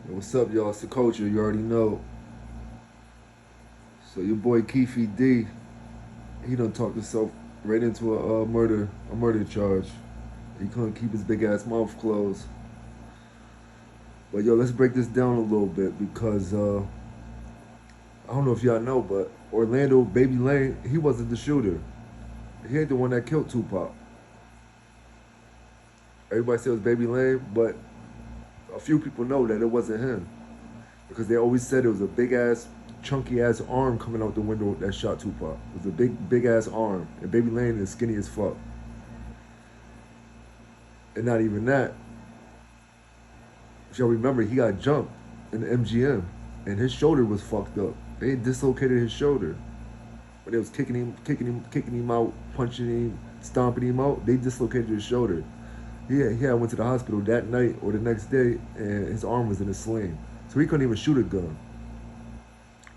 Yo, what's up, y'all? It's the culture. You already know. So your boy Keefe D, he done talked himself right into a murder charge. He couldn't keep his big ass mouth closed. But yo, let's break this down a little bit because I don't know if y'all know, but Orlando Baby Lane, he wasn't the shooter. He ain't the one that killed Tupac. Everybody said it was Baby Lane, but a few people know that it wasn't him because they always said it was a big ass, chunky ass arm coming out the window that shot Tupac. It was a big ass arm, and Baby Lane is skinny as fuck. And not even that. If y'all remember, he got jumped in the MGM, and his shoulder was fucked up. They dislocated his shoulder when they was kicking him out, punching him, stomping him out. They dislocated his shoulder. He had went to the hospital that night or the next day, and his arm was in a sling, so he couldn't even shoot a gun.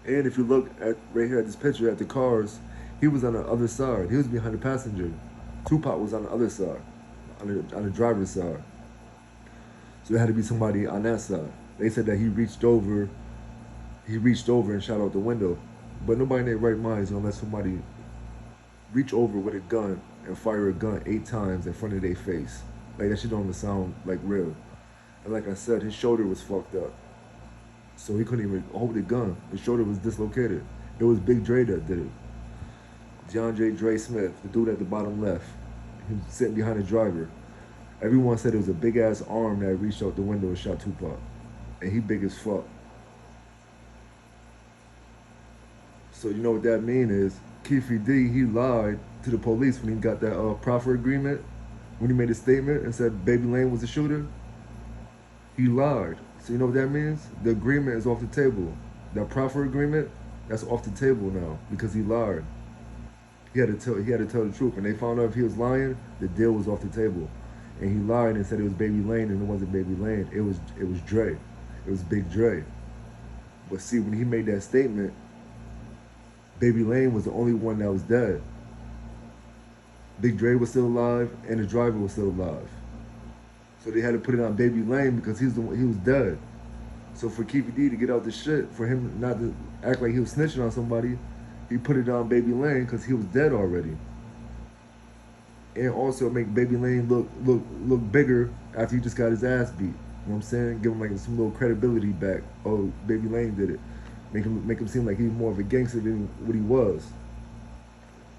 And if you look at right here at this picture at the cars, he was on the other side. He was behind the passenger. Tupac was on the other side, on the driver's side. So there had to be somebody on that side. They said that he reached over and shot out the window. But nobody in their right mind is gonna let somebody reach over with a gun and fire a gun 8 times in front of their face. Like that shit don't even sound like real. And like I said, his shoulder was fucked up. So he couldn't even hold the gun. His shoulder was dislocated. It was Big Dre that did it. John J. Dre Smith, the dude at the bottom left. He was sitting behind the driver. Everyone said it was a big ass arm that reached out the window and shot Tupac. And he big as fuck. So you know what that mean is, Keefe D, he lied to the police when he got that proffer agreement. When he made a statement and said Baby Lane was the shooter, he lied. So you know what that means? The agreement is off the table. That proffer agreement, that's off the table now because he lied. He had to tell the truth. And they found out if he was lying, the deal was off the table. And he lied and said it was Baby Lane, and it wasn't Baby Lane. It was Dre. It was Big Dre. But see, when he made that statement, Baby Lane was the only one that was dead. Big Dre was still alive, and the driver was still alive. So they had to put it on Baby Lane because he was dead. So for Keefe D to get out the shit, for him not to act like he was snitching on somebody, he put it on Baby Lane because he was dead already. And also make Baby Lane look bigger after he just got his ass beat. You know what I'm saying? Give him like some little credibility back. Oh, Baby Lane did it. Make him seem like he's more of a gangster than what he was.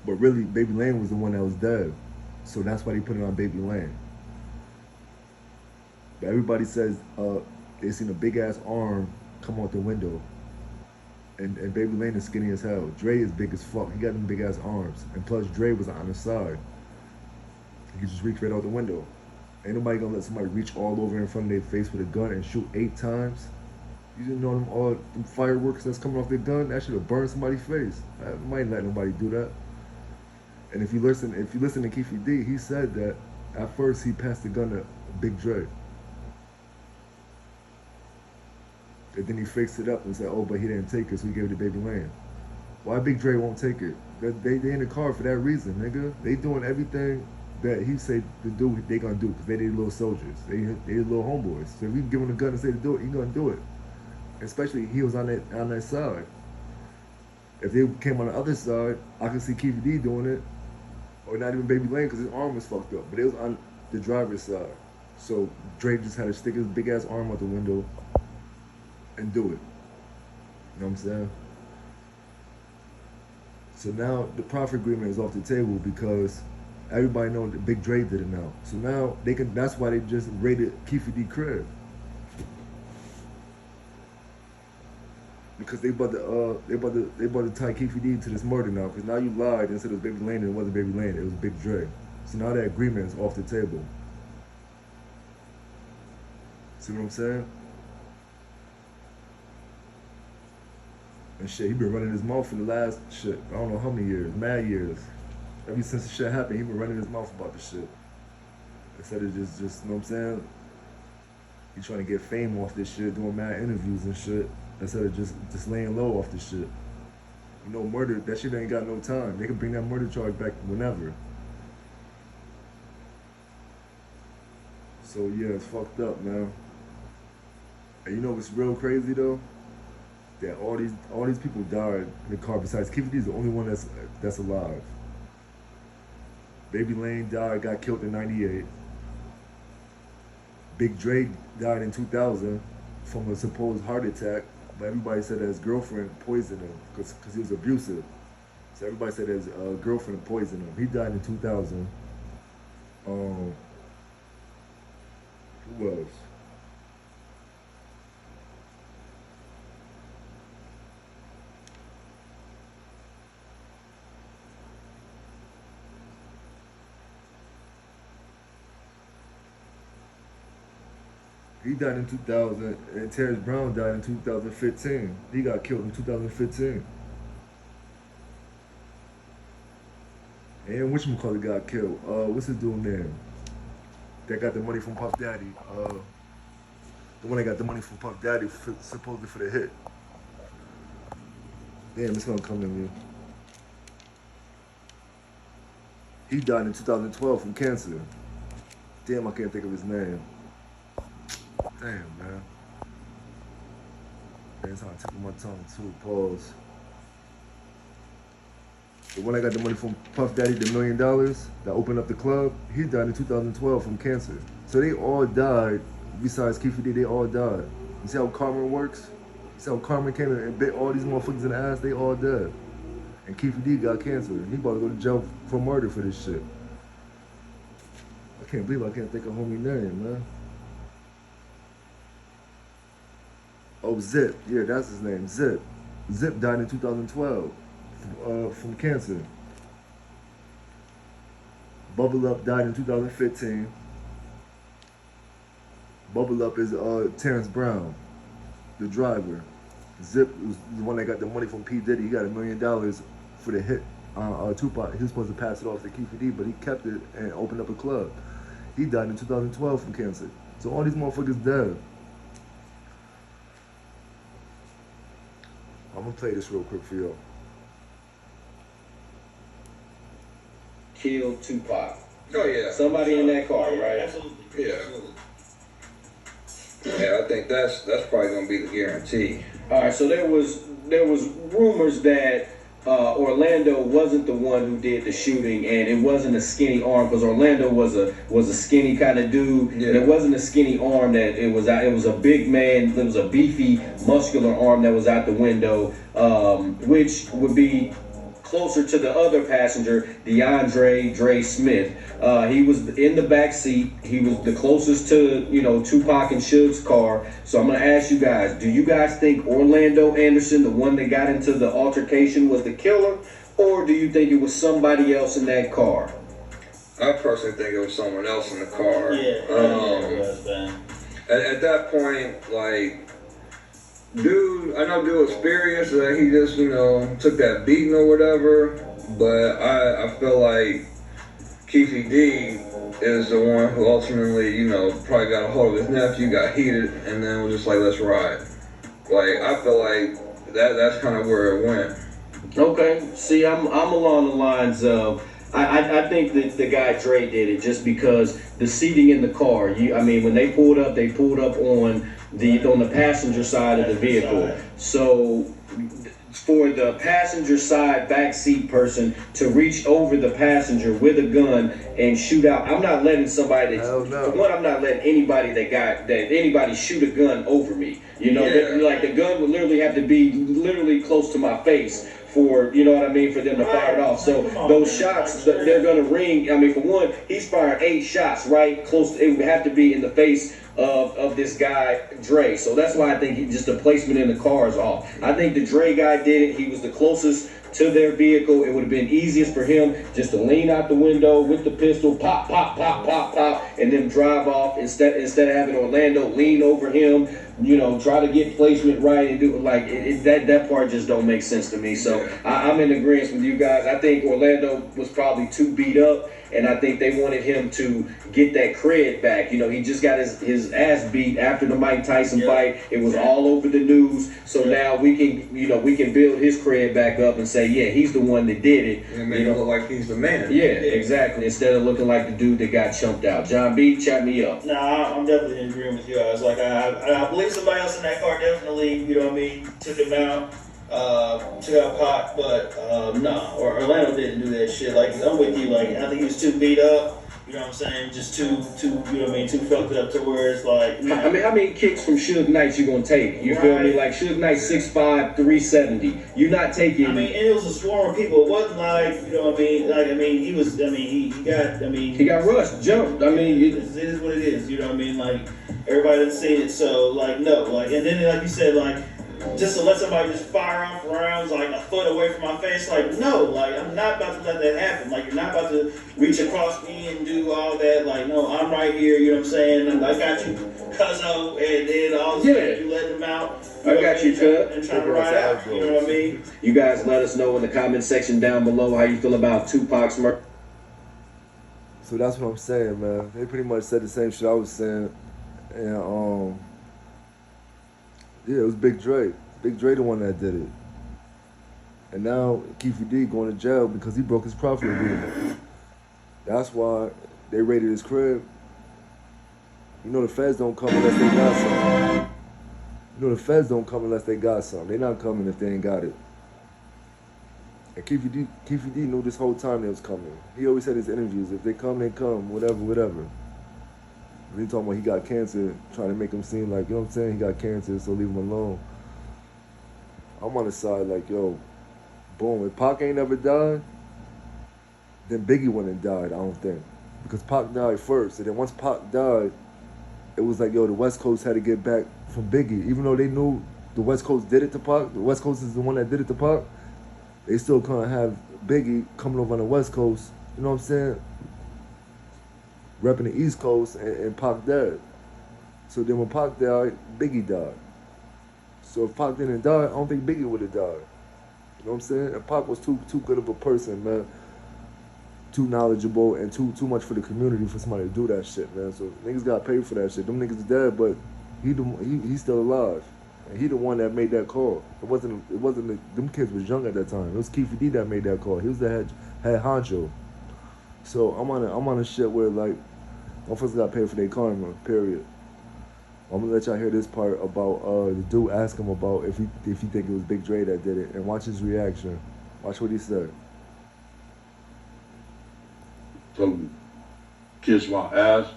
But really, Baby Lane was the one that was dead. So that's why they put it on Baby Lane. But everybody says they seen a big ass arm come out the window. And Baby Lane is skinny as hell. Dre is big as fuck. He got them big ass arms. And plus Dre was on the side. He just reached right out the window. Ain't nobody gonna let somebody reach all over in front of their face with a gun and shoot 8 times. You didn't know them fireworks that's coming off their gun, that should have burned somebody's face. I might let nobody do that. And if you listen to Keefe D, he said that at first he passed the gun to Big Dre. And then he fixed it up and said, oh, but he didn't take it, so he gave it to Baby Lane. Why Big Dre won't take it? They in the car for that reason, nigga. They doing everything that he said to do, they gonna do, because they little soldiers. They little homeboys. So if you give him a gun and say to do it, he gonna do it. Especially he was on that side. If they came on the other side, I could see Keefe D doing it, or not even Baby Lane because his arm was fucked up. But it was on the driver's side. So Dre just had to stick his big ass arm out the window and do it. You know what I'm saying? So now the profit agreement is off the table because everybody knows that Big Dre did it now. So now they can. That's why they just raided Keefe D crib. Because they about to tie Keefe D to this murder now. Because now you lied and said it was Baby Lane and it wasn't Baby Lane, it was Big Dre. So now that agreement is off the table. See what I'm saying? And shit, he been running his mouth for the last shit, I don't know how many years, mad years. Ever since the shit happened, he been running his mouth about the shit. Instead of just, you know what I'm saying? He trying to get fame off this shit, doing mad interviews and shit. Instead of just laying low off this shit. You know, murder, that shit ain't got no time. They can bring that murder charge back whenever. So yeah, it's fucked up, man. And you know what's real crazy though? That all these people died in the car. Besides Keefe D is the only one that's alive. Baby Lane died, got killed in '98. Big Dre died in 2000 from a supposed heart attack, but everybody said that his girlfriend poisoned him because he was abusive. So everybody said that his girlfriend poisoned him. He died in 2000. Who else? He died in 2000, and Terrence Brown died in 2015. He got killed in 2015. And whatchamacallit got killed? What's his dude name? That got the money from Puff Daddy. The one that got the money from Puff Daddy supposedly for the hit. Damn, it's gonna come to me. He died in 2012 from cancer. Damn, I can't think of his name. Damn, man. That's how I took my tongue too. Pause. The one that got the money from Puff Daddy, the $1 million that opened up the club, he died in 2012 from cancer. So they all died. Besides Keefe D, they all died. You see how karma works? You see how karma came and bit all these motherfuckers in the ass? They all dead. And Keefe D got cancer. He about to go to jail for murder for this shit. I can't believe I can't think of homie name, man. Oh, Zip. Yeah, that's his name. Zip. Zip died in 2012 from cancer. Bubble Up died in 2015. Bubble Up is Terrence Brown, the driver. Zip was the one that got the money from P. Diddy. He got $1 million for the hit Tupac. He was supposed to pass it off to Keefe D, but he kept it and opened up a club. He died in 2012 from cancer. So all these motherfuckers dead. I'm gonna play this real quick for y'all. Killed Tupac. Oh yeah. Somebody in that car, right? Absolutely. Yeah. Yeah, I think that's probably gonna be the guarantee. All right. So there was rumors that Orlando wasn't the one who did the shooting, and it wasn't a skinny arm because Orlando was a skinny kind of dude. Yeah. And it wasn't a skinny arm that it was out. It was a big man. It was a beefy, muscular arm that was out the window, which would be closer to the other passenger, DeAndre Dre Smith. He was in the back seat. He was the closest to, Tupac and Suge's car. So I'm going to ask you guys, do you guys think Orlando Anderson, the one that got into the altercation, was the killer? Or do you think it was somebody else in that car? I personally think it was someone else in the car. Yeah, at that point, like, I know dude was furious that he just, took that beating or whatever, but I feel like Keefe D is the one who ultimately, probably got a hold of his nephew, got heated, and then was just like, let's ride. Like, I feel like that's kind of where it went. Okay. See, I'm along the lines of, I think that the guy Dre did it just because the seating in the car. When they pulled up on the passenger side of the vehicle. So for the passenger side backseat person to reach over the passenger with a gun and shoot out, I'm not letting somebody. Hell no. For one, I'm not letting anybody shoot a gun over me. Like the gun would literally have to be close to my face for for them to fire it off. So those shots, they're gonna ring. For one, he's firing 8 shots right close. It would have to be in the face of this guy Dre. So that's why I think just the placement in the car is off. I think the Dre guy did it. He was the closest to their vehicle. It would have been easiest for him just to lean out the window with the pistol, pop, pop, pop, pop, pop, and then drive off instead of having Orlando lean over him, try to get placement right and do that part just don't make sense to me. So I'm in agreement with you guys. I think Orlando was probably too beat up, and I think they wanted him to get that cred back. He just got his ass beat after the Mike Tyson fight. It was all over the news. So now we can build his cred back up and say, yeah, he's the one that did it. And make him look like he's the man. Yeah, exactly. Instead of looking like the dude that got chumped out. John B, chat me up. Nah, I'm definitely in agreement with you guys. Like I believe be somebody else in that car, definitely, you know what I mean, took him out. Took out Pac, but nah, or Orlando didn't do that shit. Like, I'm with you, like, I think he was too beat up, you know what I'm saying? Just too, you know what I mean, too fucked up to where it's like, you know. I mean, how many kicks from Suge Knight you gonna take? You feel me? Like, Suge Knight 6'5", 370. You're not taking. I mean, and it was a swarm of people. It wasn't like, you know what I mean? Like, I mean, he was, I mean, he got rushed, jumped. I mean, it is what it is, you know what I mean? Like, everybody done seen it, so, like, no. Like, and then, like you said, like, just to let somebody just fire off rounds like a foot away from my face, like, no, like, I'm not about to let that happen. Like, you're not about to reach across me and do all that. Like, no, I'm right here, you know what I'm saying? And I got you, cuzzo, and then all this shit, you let them out. I got you, cuz. And trying to ride out, you know what I mean? You guys let us know in the comment section down below how you feel about Tupac's murder. So that's what I'm saying, man. They pretty much said the same shit I was saying. And, yeah, it was Big Dre. Big Dre the one that did it. And now Keefe D going to jail because he broke his Proffer agreement. That's why they raided his crib. You know the feds don't come unless they got something. You know the feds don't come unless they got something. They not coming if they ain't got it. And Keefe D knew this whole time they was coming. He always said in his interviews, if they come, whatever. He talking about he got cancer, trying to make him seem like, you know what I'm saying, he got cancer, so leave him alone. I'm on the side like, yo, boom, if Pac ain't never died, then Biggie wouldn't have died, I don't think. Because Pac died first, and then once Pac died, it was like, yo, the West Coast had to get back from Biggie. Even though they knew the West Coast did it to Pac, the West Coast is the one that did it to Pac, they still couldn't have Biggie coming over on the West Coast, you know what I'm saying? Repping the East Coast and Pac dead. So then when Pac died, Biggie died. So if Pac didn't die, I don't think Biggie would have died. You know what I'm saying? And Pac was too good of a person, man. Too knowledgeable and too much for the community for somebody to do that shit, man. So niggas got paid for that shit. Them niggas is dead, but he's still alive. And he the one that made that call. It wasn't them kids was young at that time. It was Keefe D that made that call. He was the head honcho. So I'm on a shit where like motherfuckers got paid for their karma, period. I'm gonna let y'all hear this part about the dude ask him about if he think it was Big Dre that did it, and watch his reaction. Watch what he said. Tell him, kiss my ass,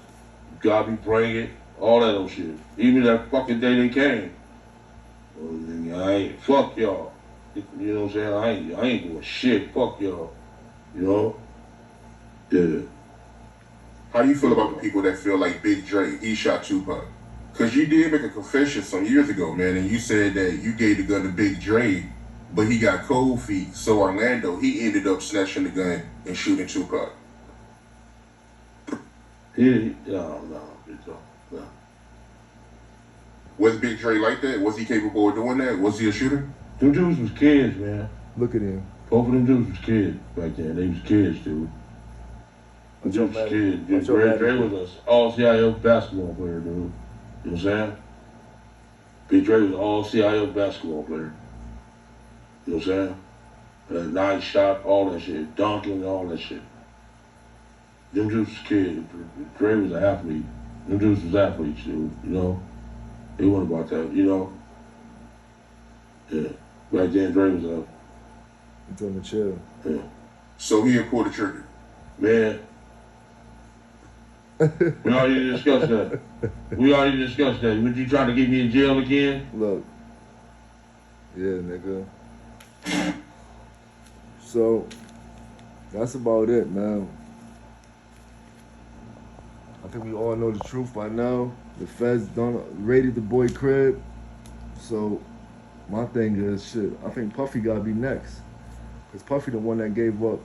God be bring it, all that old shit. Even that fucking day they came. I ain't, fuck y'all. You know what I'm saying? I ain't doing shit, fuck y'all. You know? Yeah. How do you feel about the people that feel like Big Dre, he shot Tupac? Because you did make a confession some years ago, man, and you said that you gave the gun to Big Dre, but he got cold feet. So Orlando, he ended up snatching the gun and shooting Tupac. No. Was Big Dre like that? Was he capable of doing that? Was he a shooter? Them dudes was kids, man. Look at him. Both of them dudes was kids back then. They was kids, dude. Them dudes was kids. Dre was an all-CIF basketball player, dude. You know what I'm saying? Big Dre was an all-CIF basketball player. You know what I'm saying? A nice shot, all that shit. Dunking, all that shit. Them dudes was kids. Dre was an athlete. Them dudes was athletes, dude. You know? They weren't about that, you know? Yeah. Back then, Dre was up. He told him to chill. Yeah. So he had pulled the trigger. Man. We already discussed that. Would you trying to get me in jail again? Look. Yeah, nigga. So, that's about it, man. I think we all know the truth by now. The feds done raided the boy crib. So, my thing is, shit, I think Puffy gotta be next. Because Puffy the one that gave up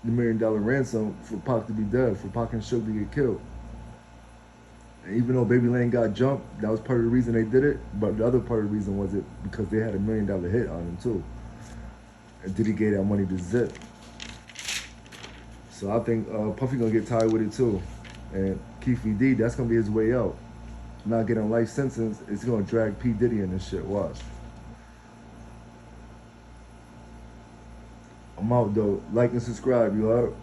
the $1 million ransom for Pac to be dead, for Pac and Suge to get killed. And even though Baby Lane got jumped, that was part of the reason they did it. But the other part of the reason was it because they had $1 million hit on him too. And Diddy gave that money to Zip. So I think Puffy gonna get tired with it too. And Keefe D, that's gonna be his way out. Not getting a life sentence, it's gonna drag P. Diddy in this shit, watch. I'm out though. Like and subscribe, you heard?